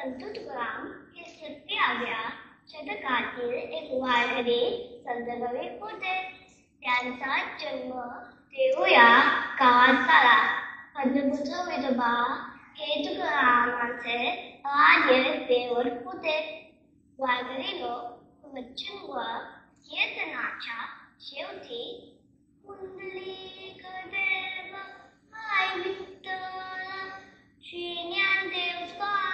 संत तुकाराम हे 70व्या शतकातील एक वारकरी संत कवी होते. त्यांचा जन्म देहुया गावात झाला. पंढरपूरचा विठोबा हे तुकारामांचे आद्य देवर होते. वारकरी लोक वचन व कीर्तनाच्या शेवटी पुंडलिक देव माय विठ्ठल श्री ज्ञानदेव तुकाराम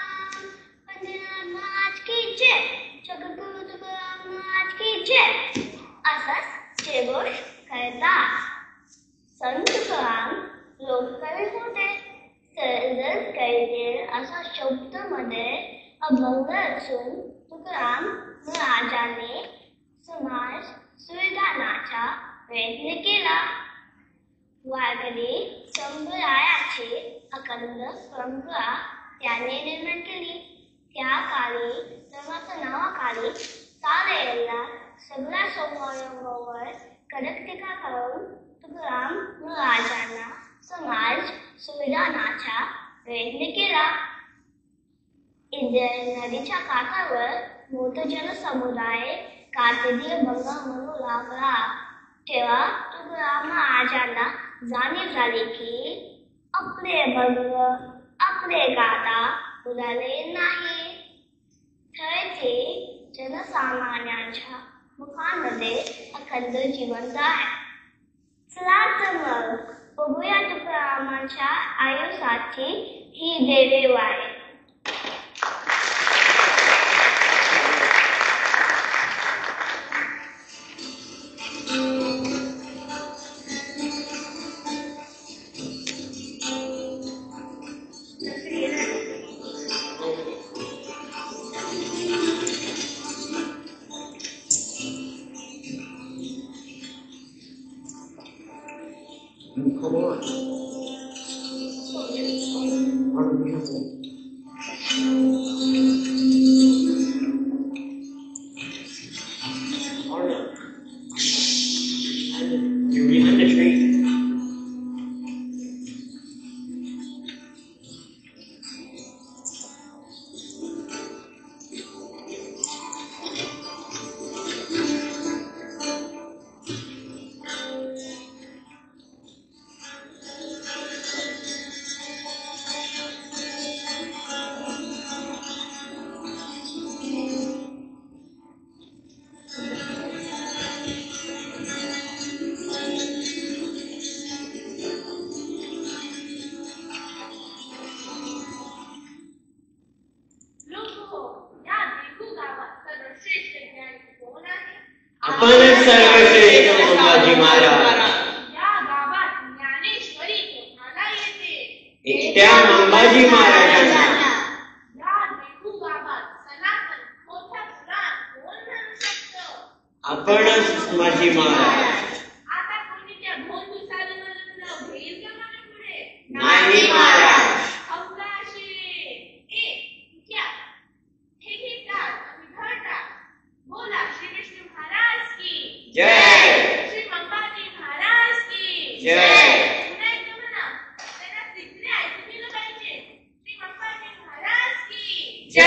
पंढरीनाथ महाराज की जय, जगद्गुरु तुकाराम महाराज की जय असाच जयघोष करतात. संत तुकाराम लोककवी होते. सरळ कळतील असा शब्दामध्ये अभंग असून तुकाराम महाराजांनी समाज सुधारण्याचा प्रयत्न केला. वारकरी संप्रदायाची अखंड परंपरा त्याने निर्माण केली. त्या काळी धर्माच्या नावाखाली चाललेल्या सगळ्या समारंभावर कडक टीका करून तुकाराम महाराजांना समाज सुधारण्याचा प्रयत्न केला. इंद्रायणी नदीच्या काठावर मोठा जनसमुदाय कातडी अभंग म्हणू लागला. तेव्हा तुकाराम महाराजांना जाणीव झाली की आपले अभंग आपले गाता उडाले नाही, तर ते जनसामान्यांच्या मुखांमध्ये अखंड जिवंत आहे. चला तर मग बघूया तुकारामांच्या आयुष्याची ही देवेवारी. Come on. You're behind the tree. आपणच सर्वश्रेष्ठ संभाजी महाराज. या गावात ज्ञानेश्वरी कोणाला येते? एकट्या संभाजी महाराजांना. या देहू गावात सनातन मोठ्या पुराण कोण म्हणू शकतं? आपणच संभाजी महाराज. आता कोणी त्या भोंदू साधनाला घेईल का मला पुढे? नाही महाराज. अवकाशी ए क्या हे घेतात आणि धरतात. बोला श्री विष्णू महाराज की जय. श्री अंबाजी महाराज की जय. पुन्हा एकदा म्हणा. त्यांना तिकडे ऐकू दिलं पाहिजे. श्री अंबाजी महाराज की जय.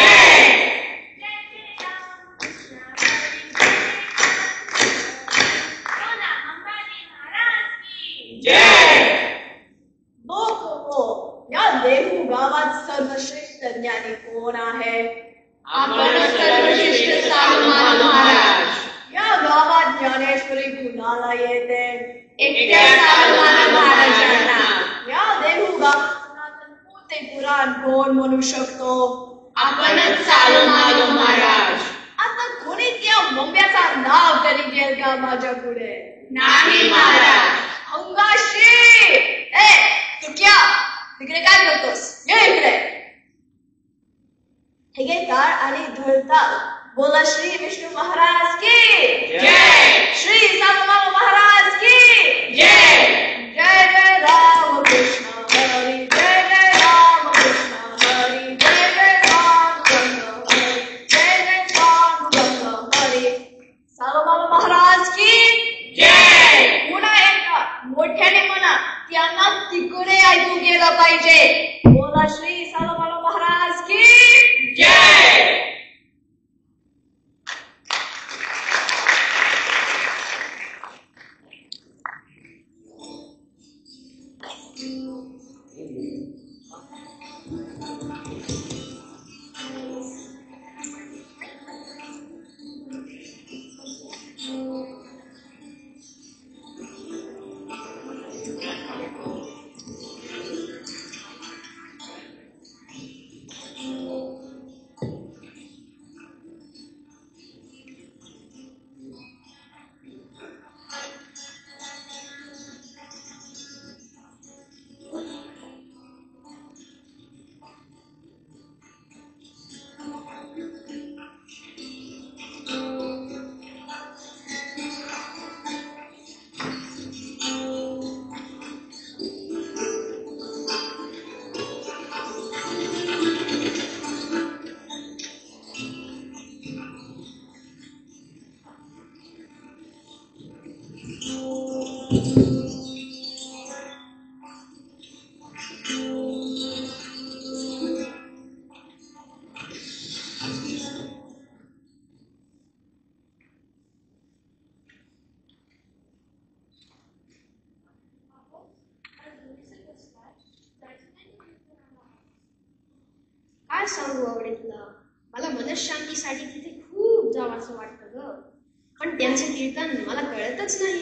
जय जय राम कृष्ण हरी बोला अंबाजी महाराज की जय. लोक हो, या देहू गावात सर्वश्रेष्ठ ज्ञानी कोण आहे? आपणच सर्वश्रेष्ठ सालुमाल महाराज. या गावात ज्ञानेश्वरी कुणाला येते? एकट्या सालुमाल महाराजांना. या देहू गावात सनातन मोठे पुराण कोण म्हणू शकतो? आपणच सालुमाल महाराज. आता कोणी त्या मुंब्याचा नाव तरी घेल का माझ्या पुढे? नाही महाराज. अंगाशी ए तू क्या तिकडे काय करतोस? ये इकडे. हे घे टाळ आणि ढोलताल. बोला श्री विष्णू महाराज की जय. श्री सालुमाल महाराज की जय. जय जय राम कृष्ण हरी जय जय राम कृष्ण हरी जय जय पांडुरंग हरी जय जय पांडुरंग हरी. सालुमाल महाराज की जय. पुन्हा एकदा मोठ्याने म्हणा, त्यांना तिकडे ऐकू गेलं पाहिजे. बोला श्री सालुमाल महाराज की जय. काय सांगू आवडे तुला, मला मनशांतीसाठी तिथे खूप जावंसं वाटतं ग, पण त्यांचे कीर्तन मला कळतच नाही.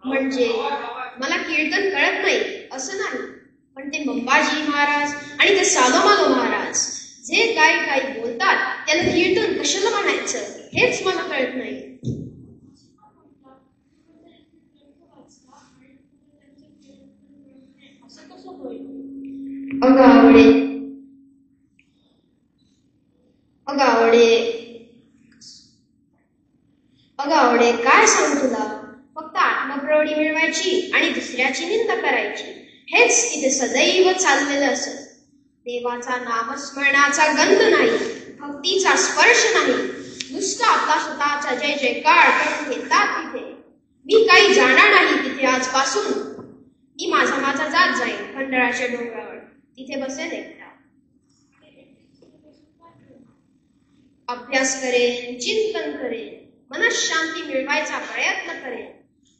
म्हणजे मला कीर्तन कळत नाही असं नाही, पण ते मंबाजी महाराज आणि ते सालोमालो महाराज जे काही बोलतात त्याला कीर्तन कशाला म्हणायचं हेच मला कळत नाही. अगं आवडे काय सांगू तुला, फक्त आत्मप्रौढी मिळवायची आणि दुसऱ्याची निंदा करायची हेच इथे सदैव चाललेलं असत. देवाचा नामस्मरणाचा गंध नाही, भक्तीचा स्पर्श नाही, नुसता आपला स्वतःचा जय जयकार करून घेतात तिथे. मी काही जाणार नाही तिथे आजपासून. मी माझा जात जाईन खंडळाच्या डोंगरावर, तिथे बसेल एकटा. अभ्यास करेन, चिंतन करेन, मनात शांती मिळवायचा प्रयत्न करेन.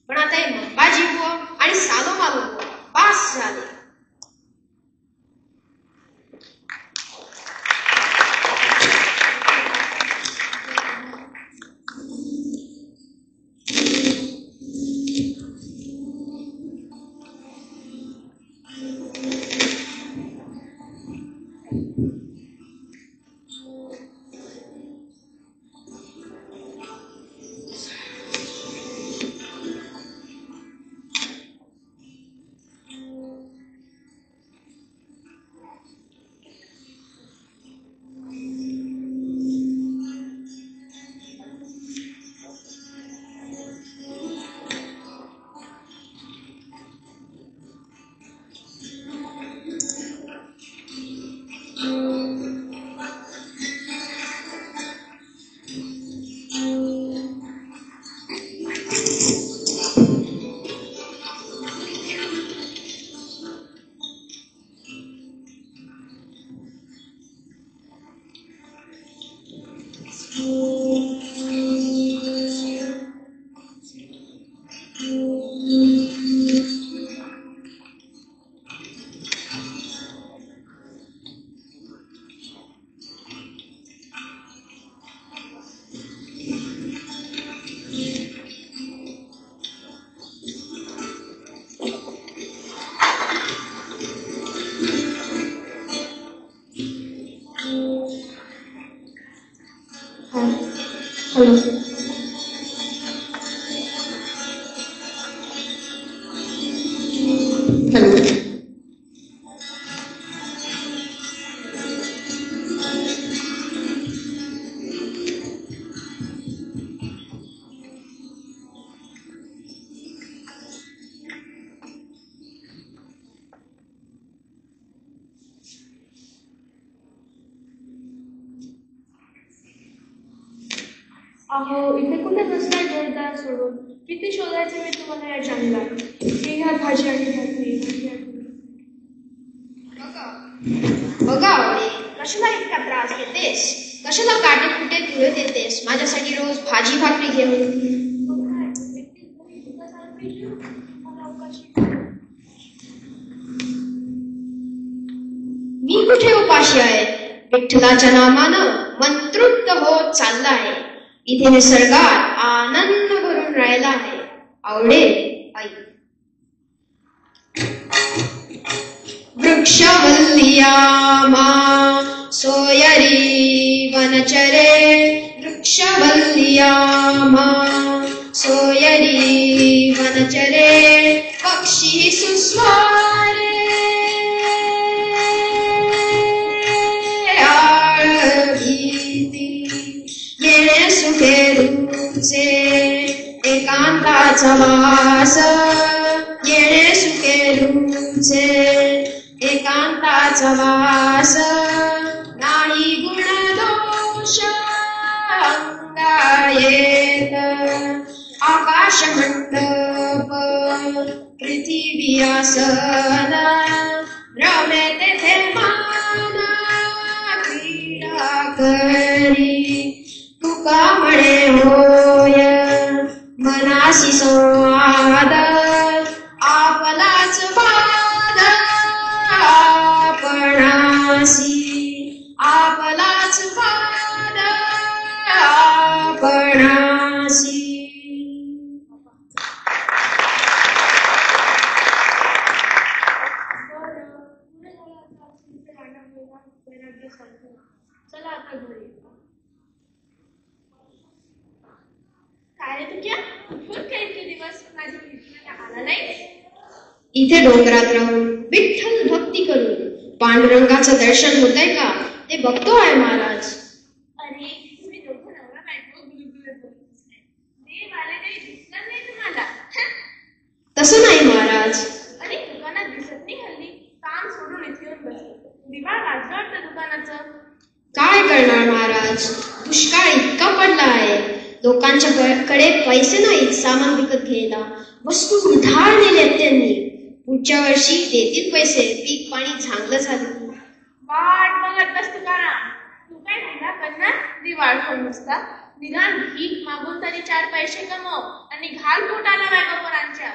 पण आता हे मंबाजी बुवा आणि सालोमालो बुवा पास झाले. अहो इथे कुठे बसलाय जोरदार सोडून, किती शोधायचं मी तुम्हाला या जंगलात. ही घ्या भाजी आणि भाकरी. बघा आवडे, कशाला इतका त्रास घेतेस, कशाला काटे कुठे तुळत येतेस माझ्यासाठी रोज भाजी भाकरी घेऊन. मी कुठे उपाशी आहे, विठ्ठलाच्या नामानं मंत्रुग्ध होत चालला आहे. इथे निसर्गात आनंद भरून राहिला आहे. आवडे आई. वृक्षवल्लिया मा सोयरी वनचरे, वृक्षवल्लिया मा सोयरी वनचरे, पक्षी सुस्वारे येणे सुखे तुमचे एकांताचा वास, येणे सुखे तुमचे एकांताचा वास. नाही गुण दोष अंगा येत, आकाश मंडप पृथ्वी आसन रमे तेथे मान क्रीडा करी तुका म्हणे होय मनासी संवाद आपलाच वाद आपणासी आपलाच वाद आपणासी. चला आता घरी. काय रे तुझ्या कुठून काही इतके दिवस माझ्या भेटीला आला नाही? इथे डोंगरात राहून विठ्ठल भक्ती करून पांडुरंगाचं दर्शन होतंय का ते बघतो आहे महाराज. अरे तुम्ही दोघं नवरा बायको गुलगुलत बोलत बसलाय. देव आले तरी दिसलं नाही तुम्हाला. तसं नाही महाराज. अरे दुकानात दिसत नाही हल्ली. काम सोडून इथे येऊन बसलो. दिवाळ वाजलं वाटतं दुकानाचं. काय करणार महाराज, दुष्काळ इतका पडला आहे. लोकांच्या कडे पैसे नाहीत सामान विकत घ्यायला. वस्तू उधार नेल्यात त्यांनी. पुढच्या वर्षी देतील पैसे. पीक पाणी चांगलं झालं. वाट बघत बस तुकाराम. तू काय धंदा करणार दिवाळ होऊन नुसता. निदान भीक मागून तरी 4 पैसे कमव आणि घाल पोटाला बायकोपरांच्या.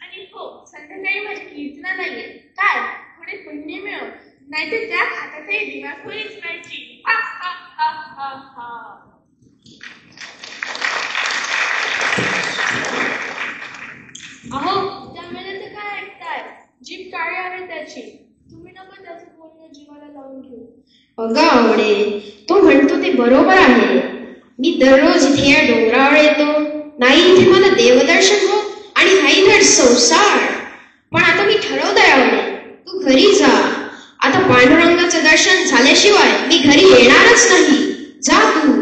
आणि हो, संध्याकाळी माझी कीर्तना नाहीये काय, थोडे पुण्य मिळव, नाहीतर त्या खात्यातही दिवाळखोरीच पाहिजे. अहो, त्या मेल्याचं काय ऐकताय? जीभ काळी आहे त्याची. तुम्ही नको त्याचं बोलणं जीवाला लावून घेऊ. अगं आवडे, तो म्हणतो ते बरोबर आहे. मी दररोज इथे या डोंगरावर येतो. नाही इथे मला देवदर्शन हो आणि नाही धड संसार. पण आता मी ठरवलंय आवडे, तू घरी जा. आता पांडुरंगाचं दर्शन झाल्याशिवाय मी घरी येणारच नाही. जा तू.